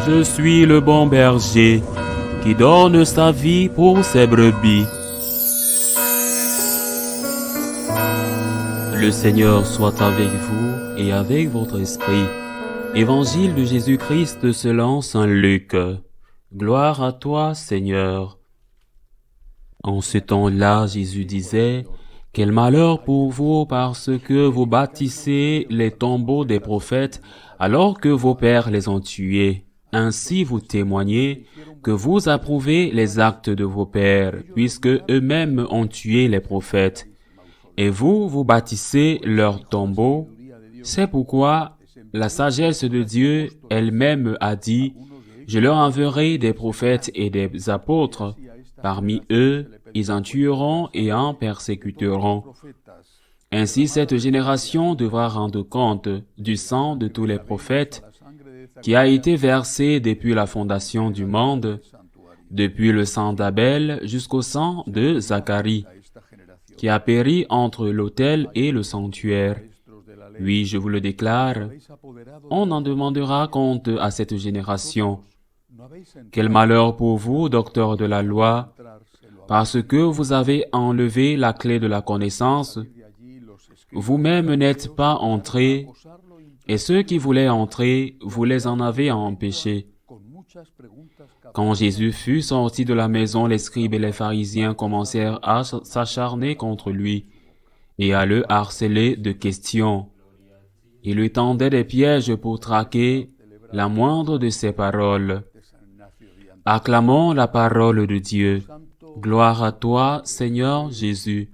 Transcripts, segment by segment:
Je suis le bon berger qui donne sa vie pour ses brebis. Le Seigneur soit avec vous et avec votre esprit. Évangile de Jésus-Christ selon saint Luc. Gloire à toi, Seigneur. En ce temps-là, Jésus disait, « Quel malheur pour vous parce que vous bâtissez les tombeaux des prophètes alors que vos pères les ont tués. Ainsi vous témoignez que vous approuvez les actes de vos pères, puisque eux-mêmes ont tué les prophètes. Et vous, vous bâtissez leurs tombeaux. C'est pourquoi la sagesse de Dieu elle-même a dit, « Je leur enverrai des prophètes et des apôtres. Parmi eux, ils en tueront et en persécuteront. Ainsi cette génération devra rendre compte du sang de tous les prophètes qui a été versé depuis la fondation du monde, depuis le sang d'Abel jusqu'au sang de Zacharie, qui a péri entre l'autel et le sanctuaire. Oui, je vous le déclare, on en demandera compte à cette génération. Quel malheur pour vous, docteurs de la loi, parce que vous avez enlevé la clé de la connaissance, vous-même n'êtes pas entrés, et ceux qui voulaient entrer, vous les en avez empêchés. Quand Jésus fut sorti de la maison, les scribes et les pharisiens commencèrent à s'acharner contre lui et à le harceler de questions. Ils lui tendaient des pièges pour traquer la moindre de ses paroles. Acclamons la parole de Dieu. Gloire à toi, Seigneur Jésus.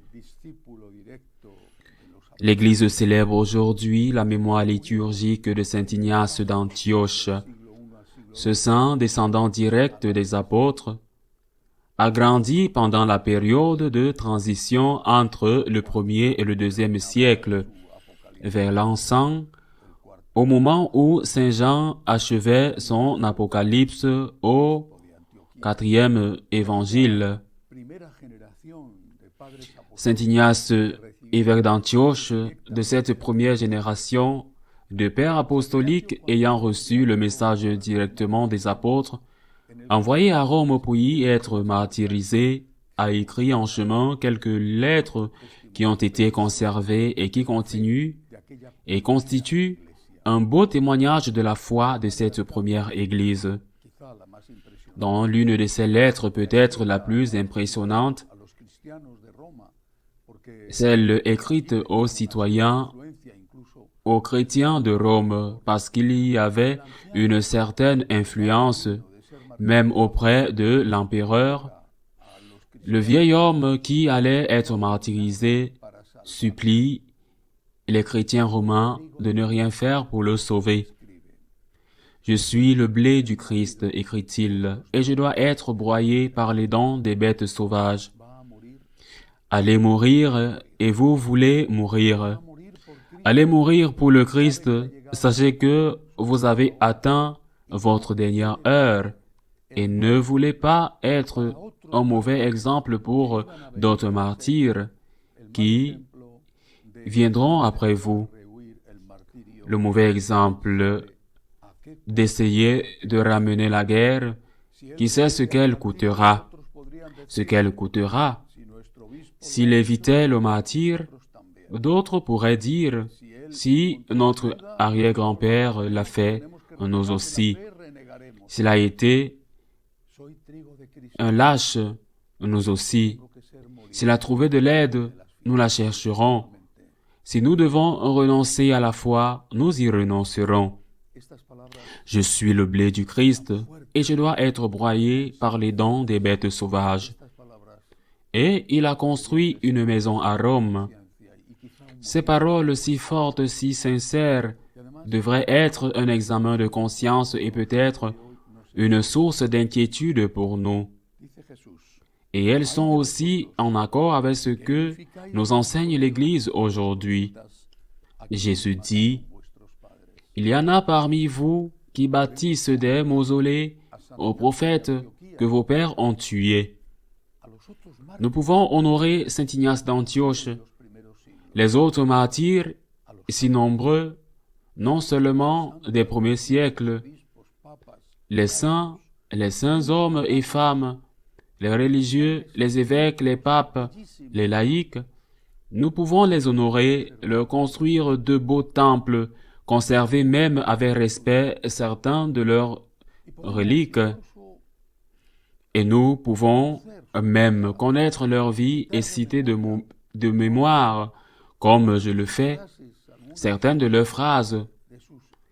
L'Église célèbre aujourd'hui la mémoire liturgique de saint Ignace d'Antioche. Ce saint, descendant direct des apôtres, a grandi pendant la période de transition entre le 1er et le 2e siècle, vers l'an 100, au moment où saint Jean achevait son apocalypse au 4e évangile. Saint Ignace, évêque d'Antioche, de cette première génération de pères apostoliques ayant reçu le message directement des apôtres, envoyé à Rome pour y être martyrisé, a écrit en chemin quelques lettres qui ont été conservées et qui continuent et constituent un beau témoignage de la foi de cette première Église. Dans l'une de ces lettres, peut-être la plus impressionnante, celle écrite aux citoyens, aux chrétiens de Rome, parce qu'il y avait une certaine influence, même auprès de l'empereur. Le vieil homme qui allait être martyrisé supplie les chrétiens romains de ne rien faire pour le sauver. « Je suis le blé du Christ, écrit-il, et je dois être broyé par les dents des bêtes sauvages. Allez mourir, et vous voulez mourir. Allez mourir pour le Christ, sachez que vous avez atteint votre dernière heure, et ne voulez pas être un mauvais exemple pour d'autres martyrs qui viendront après vous. Le mauvais exemple d'essayer de ramener la guerre, qui sait ce qu'elle coûtera. Ce qu'elle coûtera. S'il évitait le martyr, d'autres pourraient dire, si notre arrière-grand-père l'a fait, nous aussi. S'il a été un lâche, nous aussi. S'il a trouvé de l'aide, nous la chercherons. Si nous devons renoncer à la foi, nous y renoncerons. Je suis le blé du Christ, et je dois être broyé par les dents des bêtes sauvages. Et il a construit une maison à Rome. Ces paroles si fortes, si sincères, devraient être un examen de conscience et peut-être une source d'inquiétude pour nous. Et elles sont aussi en accord avec ce que nous enseigne l'Église aujourd'hui. Jésus dit, « Il y en a parmi vous qui bâtissent des mausolées aux prophètes que vos pères ont tués. » Nous pouvons honorer saint Ignace d'Antioche. Les autres martyrs, si nombreux, non seulement des premiers siècles, les saints hommes et femmes, les religieux, les évêques, les papes, les laïcs, nous pouvons les honorer, leur construire de beaux temples, conserver même avec respect certains de leurs reliques, et nous pouvons même connaître leur vie et citer de mémoire, comme je le fais, certaines de leurs phrases,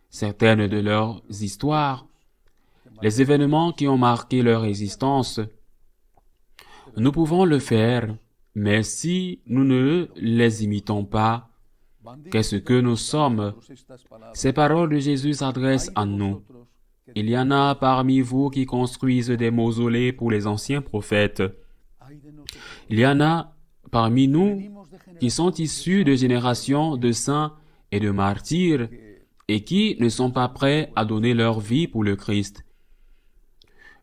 certaines de leurs histoires, les événements qui ont marqué leur existence. Nous pouvons le faire, mais si nous ne les imitons pas, qu'est-ce que nous sommes? Ces paroles de Jésus s'adressent à nous. Il y en a parmi vous qui construisent des mausolées pour les anciens prophètes. Il y en a parmi nous qui sont issus de générations de saints et de martyrs et qui ne sont pas prêts à donner leur vie pour le Christ.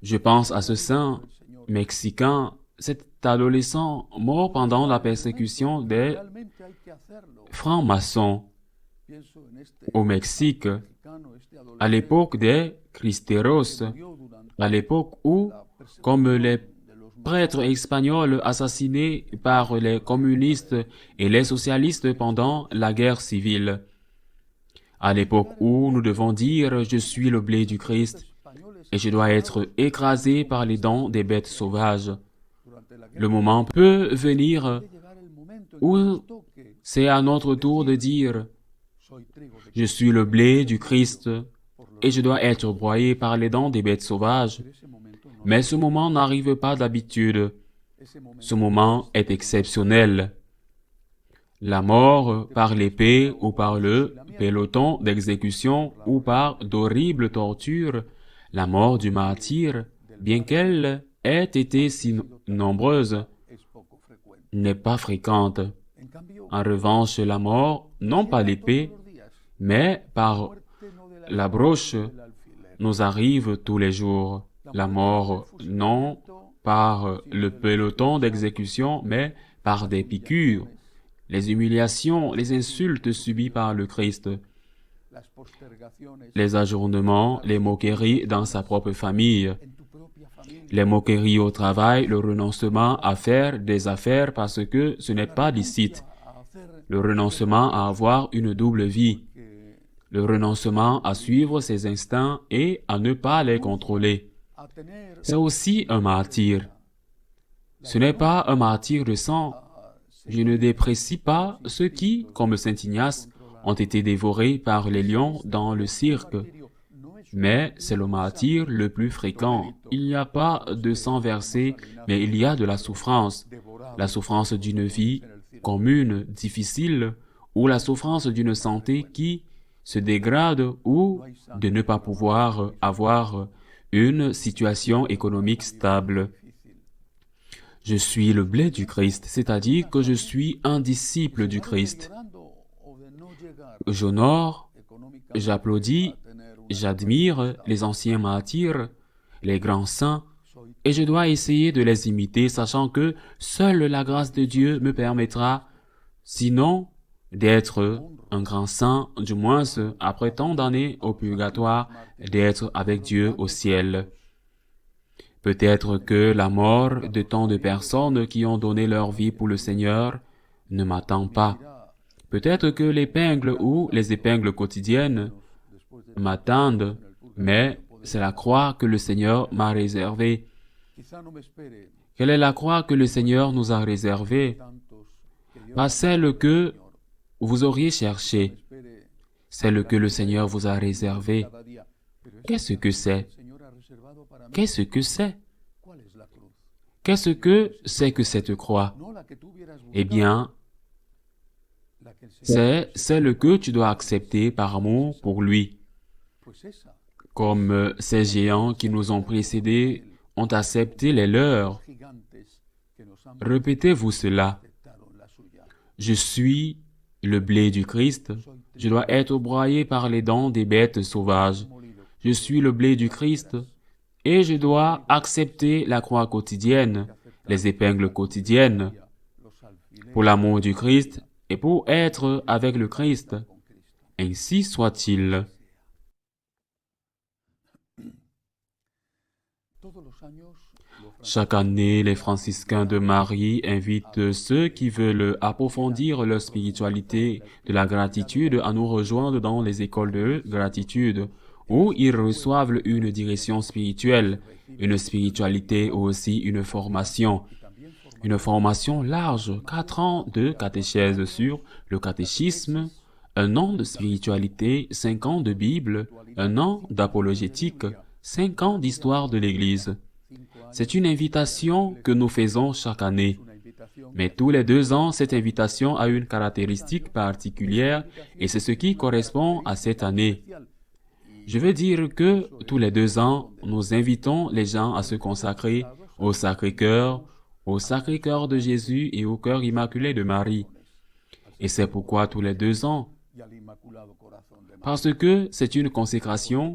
Je pense à ce saint mexicain, cet adolescent mort pendant la persécution des francs-maçons au Mexique, à l'époque des Cristeros, à l'époque où, comme les prêtres espagnols assassinés par les communistes et les socialistes pendant la guerre civile, à l'époque où nous devons dire « Je suis le blé du Christ » et je dois être écrasé par les dents des bêtes sauvages. Le moment peut venir où c'est à notre tour de dire « Je suis le blé du Christ » et je dois être broyé par les dents des bêtes sauvages. Mais ce moment n'arrive pas d'habitude. Ce moment est exceptionnel. La mort par l'épée ou par le peloton d'exécution ou par d'horribles tortures, la mort du martyr, bien qu'elle ait été si nombreuse, n'est pas fréquente. En revanche, la mort, non pas l'épée, mais par la broche, nous arrive tous les jours. La mort, non par le peloton d'exécution, mais par des piqûres, les humiliations, les insultes subies par le Christ, les ajournements, les moqueries dans sa propre famille, les moqueries au travail, le renoncement à faire des affaires parce que ce n'est pas licite, le renoncement à avoir une double vie, le renoncement à suivre ses instincts et à ne pas les contrôler. C'est aussi un martyr. Ce n'est pas un martyr de sang. Je ne déprécie pas ceux qui, comme saint Ignace, ont été dévorés par les lions dans le cirque. Mais c'est le martyr le plus fréquent. Il n'y a pas de sang versé, mais il y a de la souffrance d'une vie commune, difficile, ou la souffrance d'une santé qui se dégrade ou de ne pas pouvoir avoir une situation économique stable. Je suis le blé du Christ, c'est-à-dire que je suis un disciple du Christ. J'honore, j'applaudis, j'admire les anciens martyrs, les grands saints, et je dois essayer de les imiter, sachant que seule la grâce de Dieu me permettra, sinon d'être un grand saint, du moins après tant d'années au purgatoire, d'être avec Dieu au ciel. Peut-être que la mort de tant de personnes qui ont donné leur vie pour le Seigneur ne m'attend pas. Peut-être que l'épingle ou les épingles quotidiennes m'attendent, mais c'est la croix que le Seigneur m'a réservée. Quelle est la croix que le Seigneur nous a réservée? Pas celle que vous auriez cherchée, celle que le Seigneur vous a réservée. Qu'est-ce que c'est? Qu'est-ce que c'est? Qu'est-ce que c'est que cette croix? Eh bien, c'est celle que tu dois accepter par amour pour lui. Comme ces géants qui nous ont précédés ont accepté les leurs. Répétez-vous cela. Je suis le blé du Christ. Je dois être broyé par les dents des bêtes sauvages. Je suis le blé du Christ. Et je dois accepter la croix quotidienne, les épingles quotidiennes, pour l'amour du Christ et pour être avec le Christ. Ainsi soit-il. Chaque année, les franciscains de Marie invitent ceux qui veulent approfondir leur spiritualité de la gratitude à nous rejoindre dans les écoles de gratitude, où ils reçoivent une direction spirituelle, une spiritualité ou aussi une formation large, 4 ans de catéchèse sur le catéchisme, 1 an de spiritualité, 5 ans de Bible, 1 an d'apologétique, 5 ans d'histoire de l'Église. C'est une invitation que nous faisons chaque année. Mais tous les 2 ans, cette invitation a une caractéristique particulière et c'est ce qui correspond à cette année. Je veux dire que tous les 2 ans, nous invitons les gens à se consacrer au Sacré-Cœur de Jésus et au cœur immaculé de Marie. Et c'est pourquoi tous les 2 ans, parce que c'est une consécration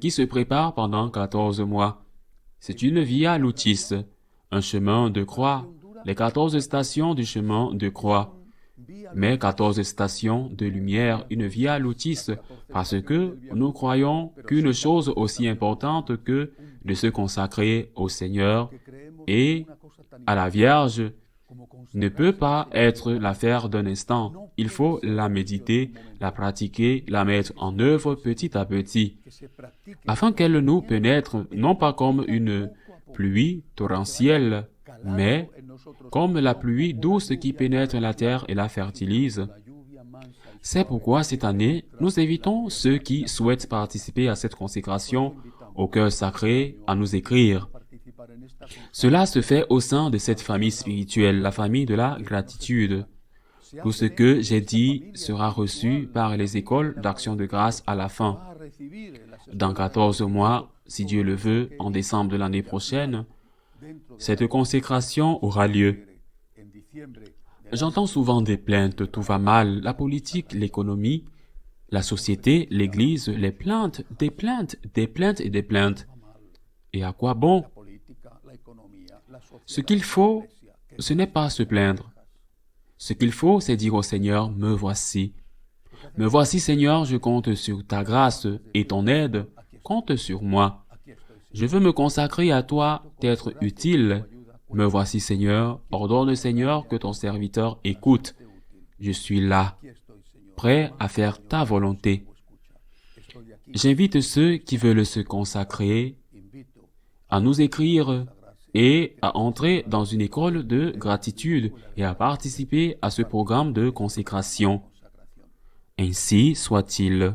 qui se prépare pendant 14 mois. C'est une via lucis, un chemin de croix, les 14 stations du chemin de croix, mais 14 stations de lumière, une via lucis, parce que nous croyons qu'une chose aussi importante que de se consacrer au Seigneur et à la Vierge ne peut pas être l'affaire d'un instant. Il faut la méditer, la pratiquer, la mettre en œuvre petit à petit, afin qu'elle nous pénètre non pas comme une pluie torrentielle, mais comme la pluie douce qui pénètre la terre et la fertilise. C'est pourquoi cette année, nous invitons ceux qui souhaitent participer à cette consécration au cœur sacré à nous écrire. Cela se fait au sein de cette famille spirituelle, la famille de la gratitude. Tout ce que j'ai dit sera reçu par les écoles d'action de grâce à la fin. Dans 14 mois, si Dieu le veut, en décembre de l'année prochaine, cette consécration aura lieu. J'entends souvent des plaintes, tout va mal, la politique, l'économie, la société, l'Église, les plaintes, des plaintes, des plaintes et des plaintes. Et à quoi bon? Ce qu'il faut, ce n'est pas se plaindre. Ce qu'il faut, c'est dire au Seigneur, me voici. Me voici, Seigneur, je compte sur ta grâce et ton aide, compte sur moi. Je veux me consacrer à toi, t'être utile. Me voici, Seigneur, ordonne, Seigneur, que ton serviteur écoute. Je suis là, prêt à faire ta volonté. J'invite ceux qui veulent se consacrer à nous écrire et à entrer dans une école de gratitude et à participer à ce programme de consécration. Ainsi soit-il.